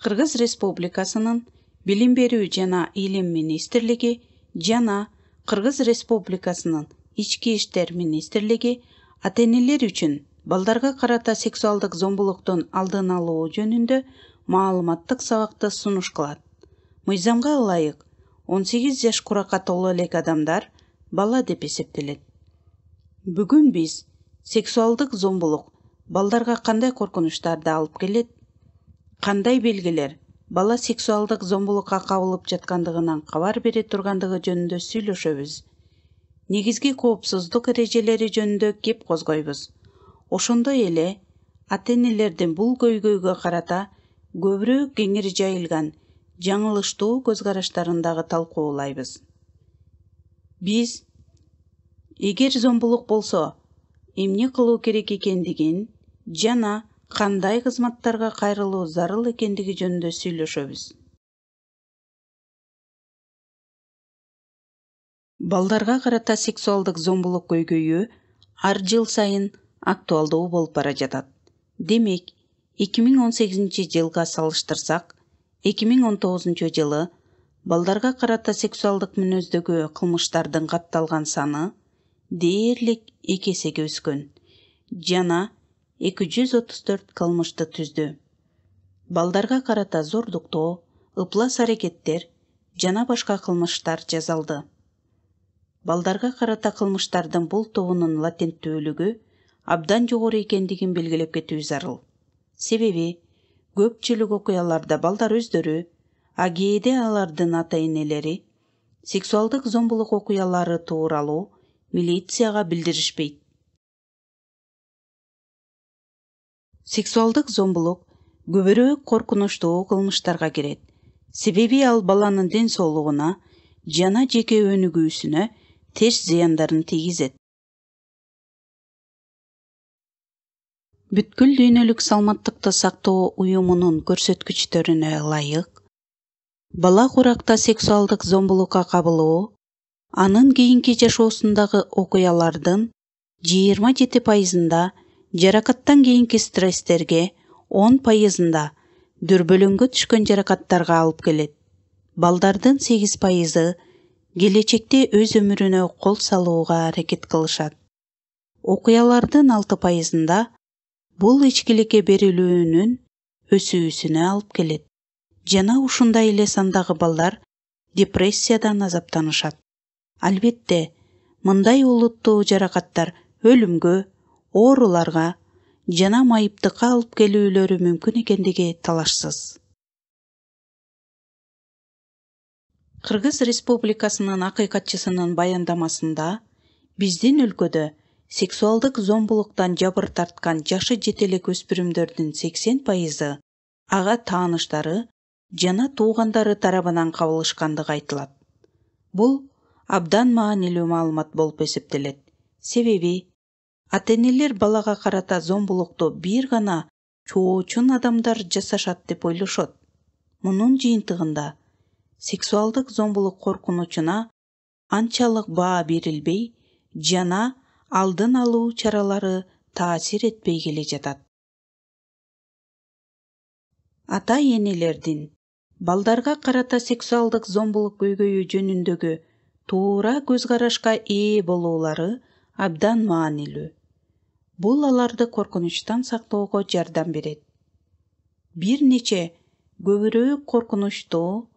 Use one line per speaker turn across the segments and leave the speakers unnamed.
Кыргыз Республикасынын Билим берүү жана Илим Министрлиги жана Кыргыз Республикасынын Ички иштер Министрлиги ата-энелер үчүн балдарга карата сексуалдык зомбулуктун алдын алуу жөнүндө маалыматтык сабакты сунуш кылат. Мыйзамга ылайык 18 жаш куракка толо элек адамдар бала деп эсептелет. Бүгүн биз сексуалдык зомбулук балдарга кандай коркунучтарды алып келет, кандай белгилер бала сексуалдык зомбулукка кабылып жаткандыгынан кабар бере тургандыгы жөнүндө сүйлөшөбүз. Негизги коопсуздук эрежелери жөнүндө кеп козгойбуз. Ошондой эле ата-энелердин бул көйгөйгө карата көбүрөөк кеңири жайылган жаңылыштуу көз караштарын дагы талкуулайбыз. Биз эгер зомбулук болсо эмне кылуу керек экендигин жана кандай кызматтарга кайрылуу зарыл экендиги жөнүндө сүйлөшөбүз. Балдарга карата сексуалдык зомбулук көйгөйү ар жыл сайын актуалдуу болуп бара жатат. Демек, 2018 жылга салыштырсак, 2019 жылы балдарга карата сексуалдык мүнөздөгү кылмыштардын катталган саны дээрлик 2 эсеге өскөн жана 234 кылмышты түздү. Балдарга карата зордуктоо, ыплас аракеттер жана башка кылмыштар жазалды. Балдарга карата кылмыштардын бул тобунун латенттүүлүгү абдан жогору экендигин белгилеп кетүү зарыл. Себеби көпчүлүк окуяларда балдар өздөрү, а кээде алардын ата-энелери сексуалдык зомбулук окуялары тууралуу милицияга билдиришпейт. Сексуалдык зомбулук көбүрөөк коркунучтуу кылмыштарга кирет. Себеби ал баланын ден соолугуна жана жеке өнүгүүсүнө терс зыяндарын тийгизет. Бүткүл дүйнөлүк саламаттыкты сактоо уюмунун көрсөткүчтөрүнө ылайык, бала куракта сексуалдык зомбулукка кабылуу анын кийинки жашоосундагы окуялардын 27%-ында, жаракаттан кийинки стресстерге 10%-ында, дүрбөлөңгө түшкөн жаракаттарга алып келет. Балдардын 8%-ы келечекте өз өмүрүнө кол салууга аракет кылышат. Окуялардын 6%-ында бул ичкиликке берилүүнүн өсүүсүнө алып келет. Жана ушундай эле сандагы балдар депрессиядан азаптанышат. Албетте, мындай олуттуу жаракаттар өлүмгө, ооруларга жана майыптыкка алып келүүлөрү мүмкүн экендиги талашсыз. Кыргыз Республикасынын акыйкатчысынын баяндамасында биздин өлкөдө сексуалдык зомбулуктан жабыр тарткан жашы жете элек өспүрүмдөрдүн 80%-ы ага тааныштары жана туугандары тарабынан кабылышкандыгы айтылат. Бул абдан маанилүү маалымат болуп эсептелет. Себеби ата-энелер балага карата зомбулукту бир гана чоочун адамдар жасашат деп ойлошот. Мунун жыйынтыгында сексуалдык зомбулук коркунучуна анчалык баа берилбей жана алдын алуу чаралары таасир этпей келе жатат. Ата-энелердин балдарга карата сексуалдык зомбулук көйгөйү жөнүндөгү туура көз карашка ээ болуулары абдан маанилүү. Бул аларды коркунучтан сактоого жардам берет. Бир нече көбүрөөк коркунучтуу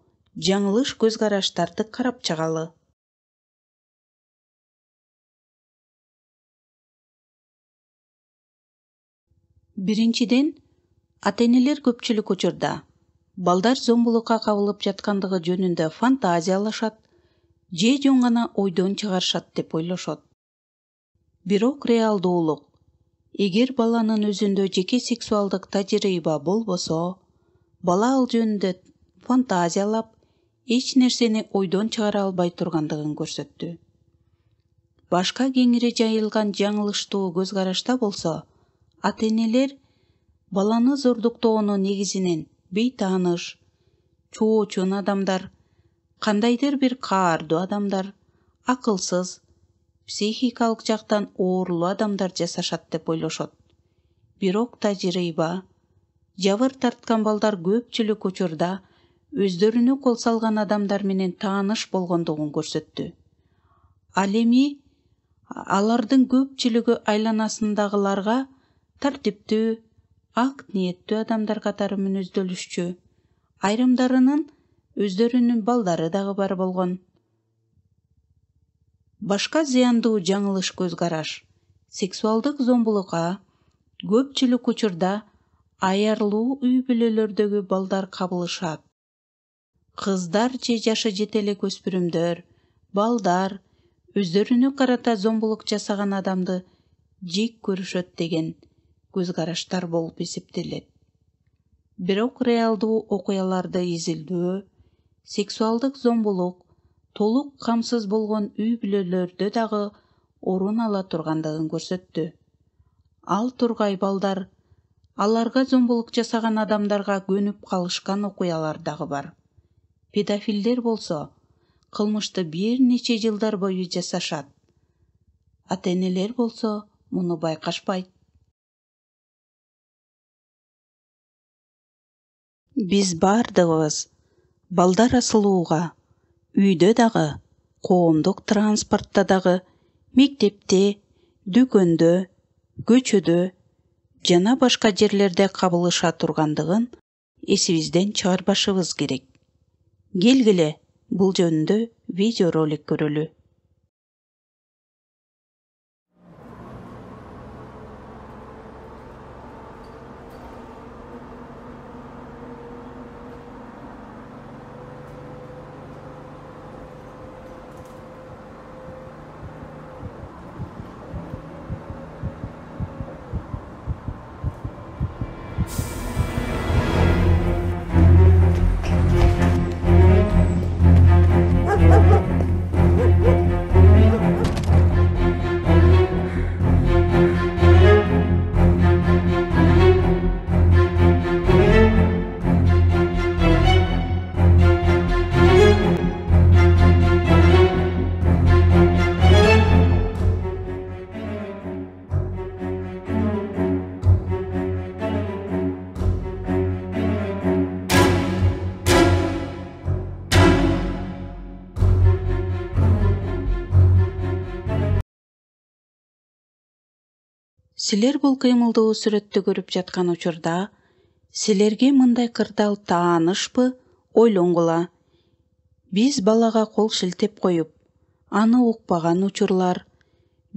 жаңылыш көз караштарды карап чыгалы. Биринчиден, ата-энелер көпчүлүк учурда балдар зомбулукка кабылып жаткандыгы жөнүндө фантазиялашат же жөн гана ойдон чыгарышат деп ойлошот. Бирок реалдуулук, эгер баланын өзүндө жеке сексуалдык тажрыйба болбосо, бала ал жөнүндө фантазиялап, эч нерсени ойдон чыгара албай тургандыгын көрсөттү. Башка кеңири жайылган жаңылыштуу көз карашта болсо, ата-энелер баланы зордуктоону негизинен бейтааныш, чоочун адамдар, кандайдыр бир каардуу адамдар, акылсыз, психикалык жактан оорулуу адамдар жасашат деп ойлошот. Бирок тажрыйба Жабыр тарткан балдар көпчүлүк учурда өздөрүнө кол салган адамдар менен тааныш болгондугун көрсөттү. Ал эми алардын көпчүлүгү айланасындагыларга тартиптүү, ак ниеттүү адамдар катары мүнөздөлүшчү. Айрымдарынын өздөрүнүн балдары дагы бар болгон. Башка зыяндуу жаңылыш көз караш. Сексуалдык зомбулукка көпчүлүк учурда аярлуу үй бүлөлөрдөгү балдар кабылышат. Кыздар же жашы жете элек өспүрүмдөр, балдар өздөрүнө карата зомбулук жасаган адамды жек көрүшөт деген көз караштар болуп эсептелет. Бирок реалдуу окуяларды изилдөө сексуалдык зомбулук толук камсыз болгон үй бүлөлөрдө дагы орун ала тургандыгын көрсөттү. Ал тургай балдар аларга зомбулук жасаган адамдарга көнүп калышкан окуялар дагы бар. Педофилдер болсо кылмышты бир нече жылдар бою жасашат. Ата-энелер болсо муну байкашпайт. Биз бардыгыбыз балдар асылууга үйдө дагы, коомдук транспортто дагы, мектепте, дүкөндө, көчөдө жана башка жерлерде кабылыша тургандыгын эсибизден чыгарбашыбыз керек. Келгиле, бул жөнүндө видеоролик көрөлү. Силер бул кыймылдуу сүрөттү көрүп жаткан учурда, силерге мындай кырдаал таанышпы, ойлонгула. Биз балага кол шилтеп коюп, аны укпаган учурлар,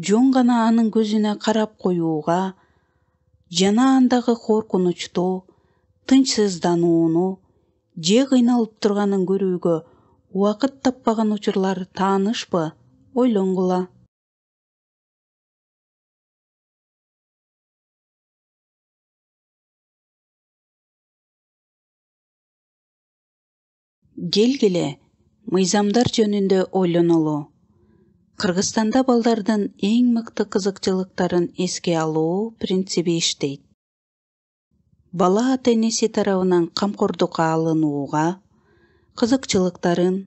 жон гана анын көзүнө карап коюуга, жана андагы коркунучту, тынчсызданууну, же кыйналып турганын көрүүгө убакыт таппаган учурлар таанышпы, ойлонгула. Келгиле, мыйзамдар жөнүндө ойлонолу. Кыргызстанда балдардын эң мыкты кызыкчылыктарын эске алуу принциби иштейт. Бала ата-энеси тарабынан камкордукка алынууга, кызыкчылыктарын,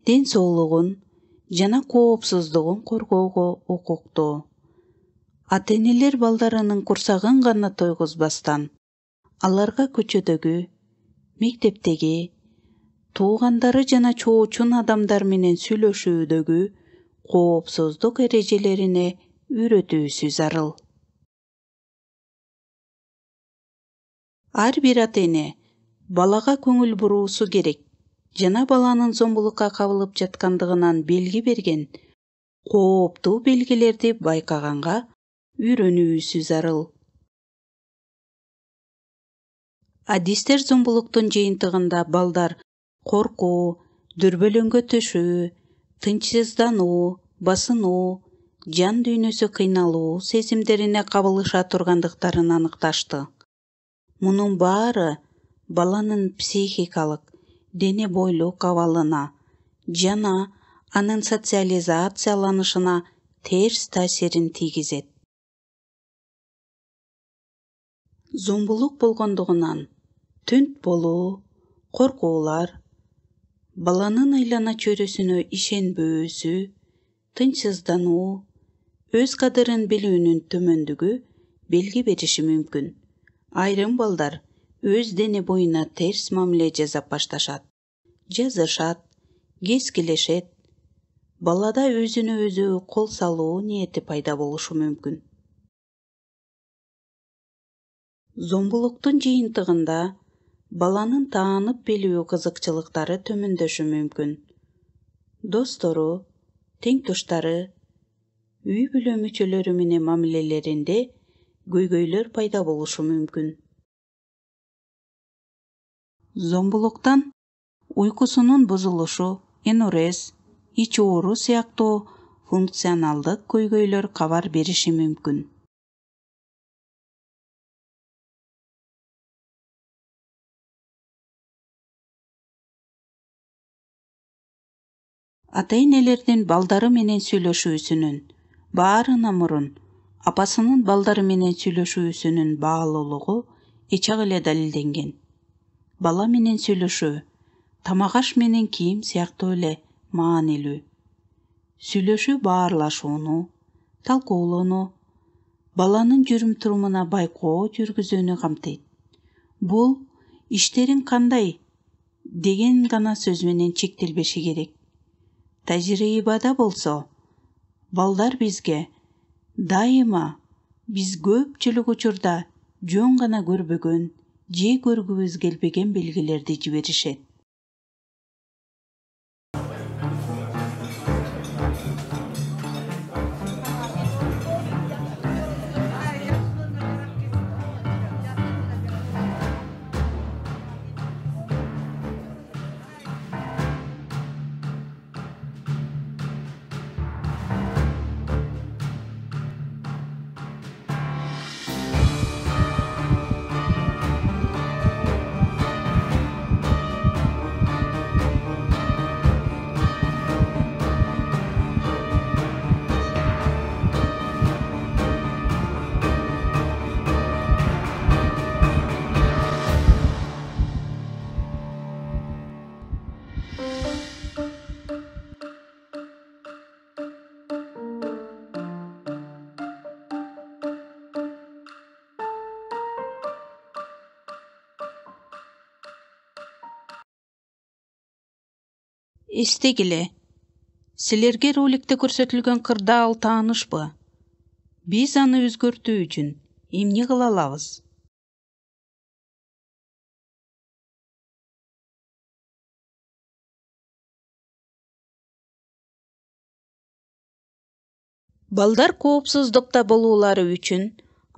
ден соолугун жана коопсуздугун коргоого укуктуу. Ата-энелер балдарынын курсагын гана тойгузбастан, аларга көчөдөгү, мектептеги, туугандары жана чоочун адамдар менен сүйлөшүүдөгү коопсуздук эрежелерине үйрөтүүсү зарыл. Ар бир ата-эне балага көңүл буруусу керек жана баланын зомбулукка кабылып жаткандыгынан белги берген кооптуу белгилерди байкаганга үйрөнүүсү зарыл. Адистер зомбулуктун жыйынтыгында балдар коркуу, дүрбөлөңгө төшүү, тынчсыздануу, басынуу, жан дүйнөсү кыйналуу сезимдерине кабылыша тургандыктарын аныкташты. Мунун баары баланын психикалык, дене бойлук абалына жана анын социализацияланышына терс таасирин тийгизет. Зомбулук болгондугунан түнт болуу, коркуулар, баланын айлана чөйрөсүнө ишенбөөсү, тынчсыздануу, өз кадырын билүүнүн төмөндүгү белги бериши мүмкүн. Айрым балдар өз дене боюна терс мамиле жасап башташат, жазышат, кескилешет. Балада өзүнө өзү кол салуу ниети пайда болушу мүмкүн. Зомбулуктун жыйынтыгында баланын таанып билүү кызыкчылыктары төмөндөшү мүмкүн. Достору, теңдоштары, үй бүлө мүчөлөрү менен мамилелеринде көйгөйлөр пайда болушу мүмкүн. Зомбулуктан уйкусунун бузулушу, энурез, ич оору сыяктуу функционалдык көйгөйлөр кабар бериши мүмкүн. Ата-энелердин балдары менен сүйлөшүүсүнүн баарына мурун апасынын балдары менен сүйлөшүүсүнүн баалуулугу эчак эле далилденген. Бала менен сүйлөшүү тамак аш менен кийим сыяктуу эле маанилүү. Сүйлөшүү баарлашууну, талкуулоону, баланын жүрүм-турумуна байкоо жүргүзүүнү камтыйт. Бул иштерин кандай деген гана сөз менен чектелбеши керек. Тажрыйбада болсо, балдар бизге дайыма биз көпчүлүк учурда жөн гана көрбөгөн же көргүбүз келбеген белгилерди жиберишет. Эстегиле, силерге роликте көрсөтүлгөн кырдаал таанышпы? Биз аны өзгөртүү үчүн эмне кыла алабыз? Балдар коопсуздукта болуулары үчүн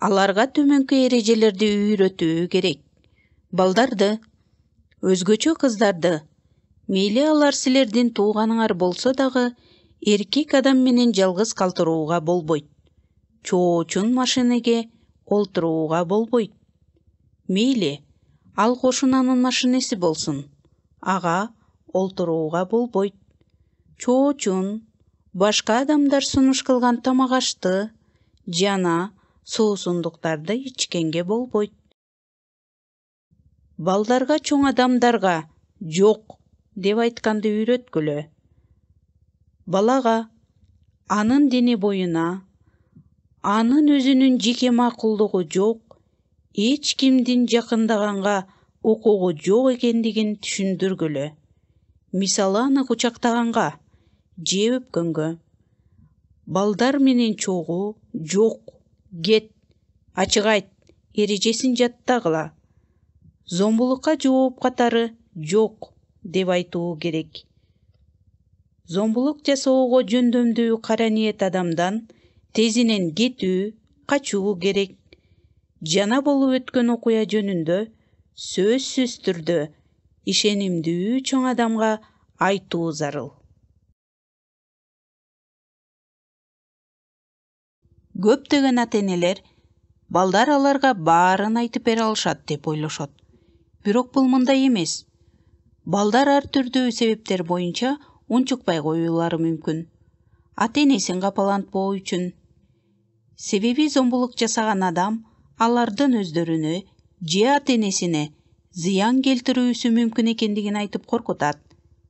аларга төмөнкү эрежелерди үйрөтүү керек. Балдарды, өзгөчө кыздарды, мейли алар силердин тууганыңар болсо дагы эркек адам менен жалгыз калтырууга болбойт. Чоочун машинеге олтурууга болбойт. Мейли, ал кошунанын машинеси болсун. Ага олтурууга болбойт. Чоочун, башка адамдар сунуш кылган тамак ашты жана суусундуктарды ичкенге болбойт. Балдарга чоң адамдарга жок деп айтканды үйрөткүлө. Балага анын дене боюна, анын өзүнүн жеке макулдугу жок, эч кимдин жакындаганга укугу жок экендигин түшүндүргүлө. Мисалы аны кучактаганга же өпкөнгө. Балдар менен чогуу жок, кет, ачык айт, эрежесин жаттагыла. Зомбулукка жооп катары жок деп айтуу керек. Зомбулук жасоого жөндөмдүү кара ниет адамдан тезинен кетүү, качуу керек. Жана болуп өткөн окуя жөнүндө сөзсүз түрдө ишенимдүү чоң адамга айтуу зарыл. Көптөгөн ата-энелер балдар аларга баарын айтып бере алышат деп ойлошот. Бирок бул мындай эмес. Балдар ар түрдүү себептер боюнча унчукпай коюулары мүмкүн. Ата-энесин капалантпоо үчүн. Себеби зомбулук жасаган адам алардын өздөрүнө же ата-энесине зыян келтирүүсү мүмкүн экендигин айтып коркутат,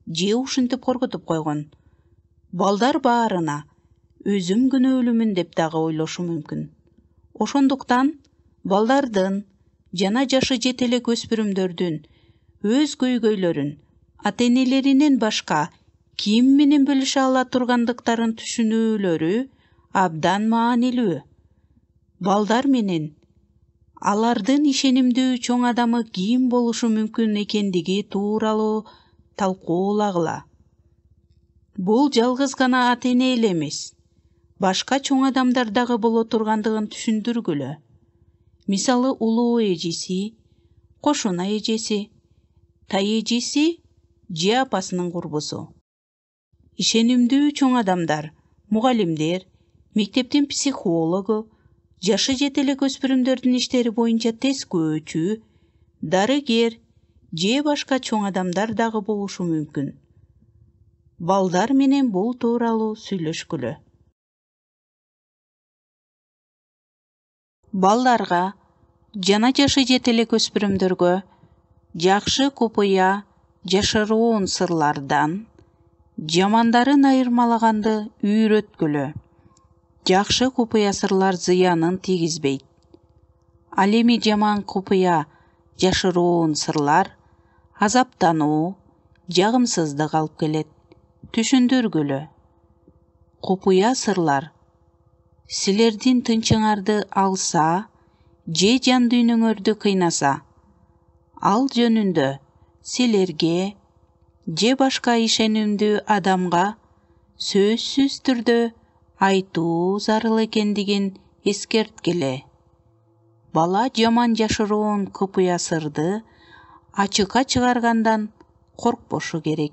же ушинтип коркутуп койгон. Балдар баарына өзүм күнөөлүүмүн деп дагы ойлошу мүмкүн. Ошондуктан балдардын жана жашы жете элек өспүрүмдөрдүн өз көйгөйлөрүн ата-энелеринен башка ким менен бөлүшө ала тургандыктарын түшүнүүлөрү абдан маанилүү. Балдар менен алардын ишенимдүү чоң адамы ким болушу мүмкүн экендиги тууралуу талкуулагыла. Бул жалгыз гана ата-эне эле эмес, башка чоң адамдар дагы боло тургандыгын түшүндүргүлө. Мисалы, улуу эжеси, кошуна эжеси, тай эжеси же апасынын курбусу. Ишенимдүү чоң адамдар, мугалимдер, мектептин психологу, жашы жете элек өспүрүмдөрдүн иштери боюнча тескөөчү, дарыгер же башка чоң адамдар дагы болушу мүмкүн. Балдар менен бул тууралуу сүйлөшкүлө. Балдарга жана жашы жете элек өспүрүмдөргө жакшы купуя жашыруун сырлардан жамандарын айырмалаганды үйрөткүлө. Жакшы купуя сырлар зыянын тийгизбейт. Ал эми жаман купуя жашыруун сырлар азаптануу, жагымсыздык алып келет. Түшүндүргүлө. Купуя сырлар силердин тынчыңарды алса же жан дүйнөңөрдү кыйнаса, ал жөнүндө силерге же башка ишенимдүү адамга сөзсүз түрдө айтуу зарыл экендигин эскерткиле. Бала жаман жашыруун купуя сырды ачыкка чыгаргандан коркпошу керек.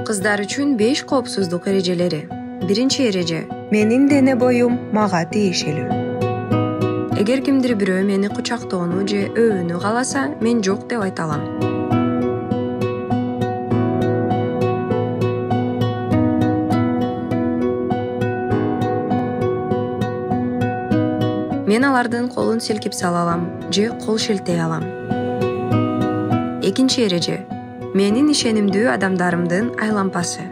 Кыздар үчүн 5 коопсуздук эрежелери. Биринчи эреже: менин дене боюм мага тиешелүү. Эгер кимдир бирөө мени кучактоону же өбүүнү кааласа, мен жок деп айта алам. Мен алардын колун силкип сала алам же кол шилтей алам. Экинчи эреже: менин ишенимдүү адамдарымдын айлампасы.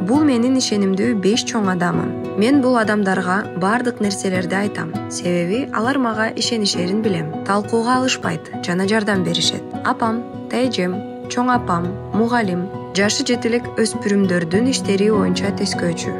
Бул менин ишенимдүү 5 чоң адамым. Мен бул адамдарга бардык нерселерди айтам, себеби алар мага ишенишерин билем. Талкууга алышпайт жана жардам беришет. Апам, тайжем, чоң апам, мугалим, жашы жете элек өспүрүмдөрдүн иштери боюнча тескөөчү.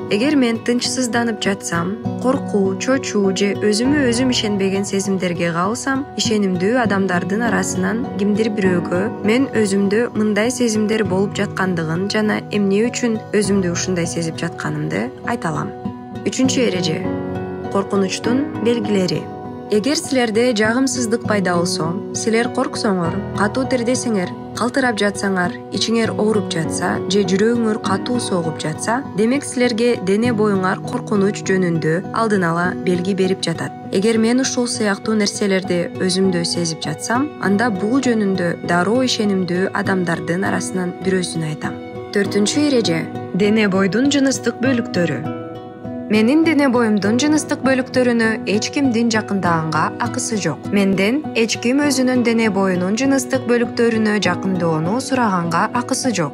Эгер мен тынчсызданып жатсам, коркуу, чочуу же өзүмө өзүм ишенбеген сезимдерге кабылсам, ишенимдүү адамдардын арасынан кимдир бирөөгө мен өзүмдө мындай сезимдер болуп жаткандыгын жана эмне үчүн өзүмдү ушундай сезип жатканымды айта алам. Үчүнчү эреже: коркунучтун белгилери. Эгер силерде жагымсыздык пайда болсо, силер корксоңор, катуу тердесеңер, калтырап жатсаңар, ичиңер ооруп жатса же жүрөгүңөр катуу согуп жатса, демек силерге дене боюңар коркунуч жөнүндө алдын ала белги берип жатат. Эгер мен ушул сыяктуу нерселерди өзүмдө сезип жатсам, анда бул жөнүндө дароо ишенимдүү адамдардын арасынан бирөөсүнө айтам. Төртүнчү эреже: дене бойдун жыныстык бөлүктөрү. Менин дене боюмдун жыныстык бөлүктөрүнө эч кимдин жакындаганга акысы жок. Менден эч ким өзүнүн дене боюнун жыныстык бөлүктөрүнө жакындоону сураганга акысы жок.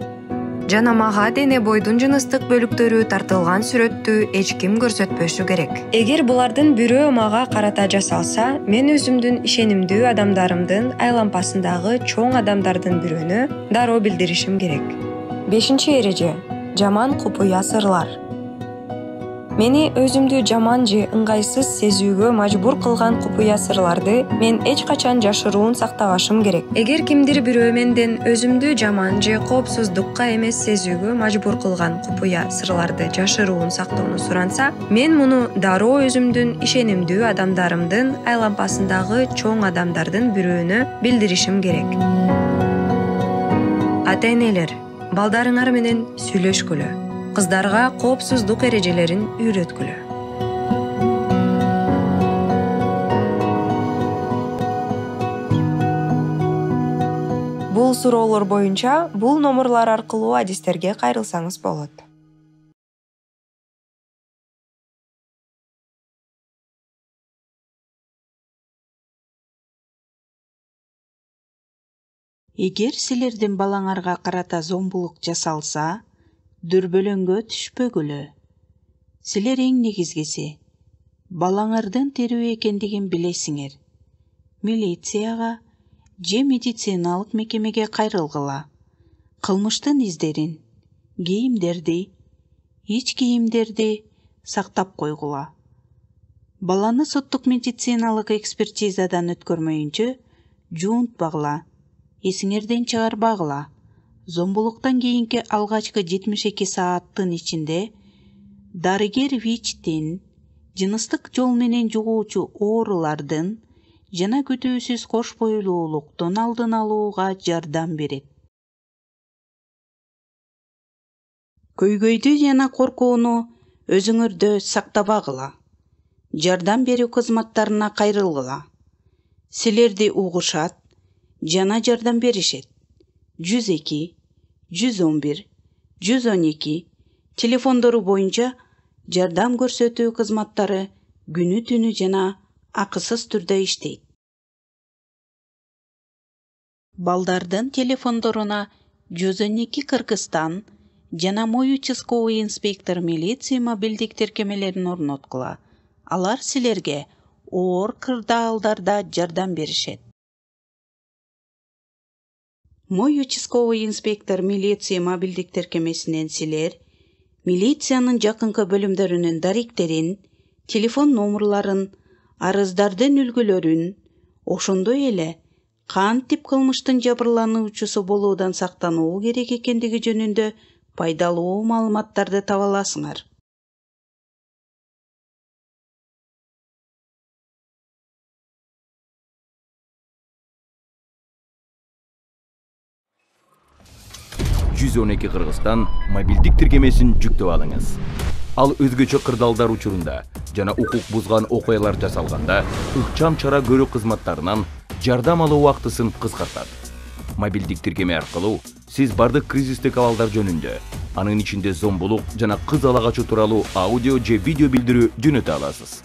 Жана мага дене бойдун жыныстык бөлүктөрү тартылган сүрөттү эч ким көрсөтпөшү керек. Эгер булардын бирөө мага карата жасалса, мен өзүмдүн ишенимдүү адамдарымдын айлампасындагы чоң адамдардын бирөөнө дароо билдиришим керек. Бешинчи эреже: жаман купуя сырлар. Мени өзүмдү жаман же ыңгайсыз сезүүгө мажбур кылган купуя сырларды мен эч качан жашыруун сактабашым керек. Эгер кимдир бирөө менден өзүмдү жаман же коопсуздукка эмес сезүүгө мажбур кылган купуя сырларды жашыруун сактоону суранса, мен муну дароо өзүмдүн ишенимдүү адамдарымдын айлампасындагы чоң адамдардын бирөөнө билдиришим керек. Ата-энелер, балдарыңар менен сүйлөшкүлө. Кыздарга коопсуздук эрежелерин үйрөткүлө. Бул суроолор боюнча бул номурлар аркылуу адистерге кайрылсаңыз болот.
Эгер силердин балаңарга карата зомбулук жасалса, дүрбөлөңгө түшпөгүлө. Силер эң негизгиси балаңардын терүү экендигин билесиңер. Милицияга же медициналык мекемеге кайрылгыла. Кылмыштын издерин, ич кийимдерди сактап койгула. Баланы соттук медициналык экспертизадан өткөрмөйүнчө жуунтпагыла, эсиңерден чыгарбагыла. Зомбулуктан кийинки алгачкы 72 сааттын ичинде дарыгер ВИЧтин, жыныстык жол менен жугуучу оорулардын жана күтүүсүз кош бойлуулуктун алдын алууга жардам берет. Көйгөйдү жана коркууну өзүңөрдө сактабагыла. Жардам берүү кызматтарына кайрылгыла. Силерди угушат жана жардам беришет. 102, 111, 112 телефондору боюнча жардам көрсөтүү кызматтары күнү түнү жана акысыз түрдө иштейт. Балдардын телефондоруна 112 Кыргызстан жана Мой участковый инспектор милиция мобилдик тиркемелерин орноткула. Алар силерге оор кырдаалдарда жардам беришет. Мой участковый инспектор милиция мобилдик тиркемесинен силер милициянын жакынкы бөлүмдөрүнүн даректерин, телефон номерларын, арыздардын үлгүлөрүн, ошондой эле кантип кылмыштын жабырлануучусу болуудан сактануу керек экендиги жөнүндө пайдалуу маалыматтарды таба аласыңар.
Кыргызстан мобилдик тиркемесин жүктөп алыңыз. Ал өзгөчө кырдаалдар учурунда жана укук бузган окуялар жасалганда ыкчам чара көрүү кызматтарынан жардам алуу убактысын кыскартат. Мобилдик тиркеме аркылуу сиз бардык кризистик абалдар жөнүндө, анын ичинде зомбулук жана кыз ала качуу тууралуу аудио же видео билдирүү жөнөтө аласыз.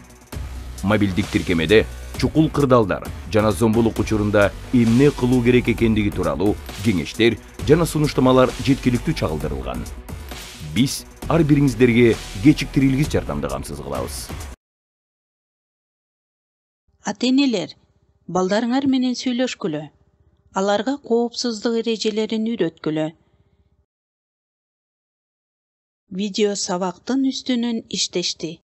Мобилдик тиркемеде чукул кырдаалдар жана зомбулук учурунда эмне кылуу керек экендиги тууралуу кеңештер жана сунуштамалар жеткиликтүү чагылдырылган. Биз ар бириңиздерге кечиктирилгис жардамды камсыз кылабыз.
Ата-энелер, балдарыңар менен сүйлөшкүлө. Аларга коопсуздук эрежелерин үйрөткүлө. Видео сабактын үстүнөн иштешти.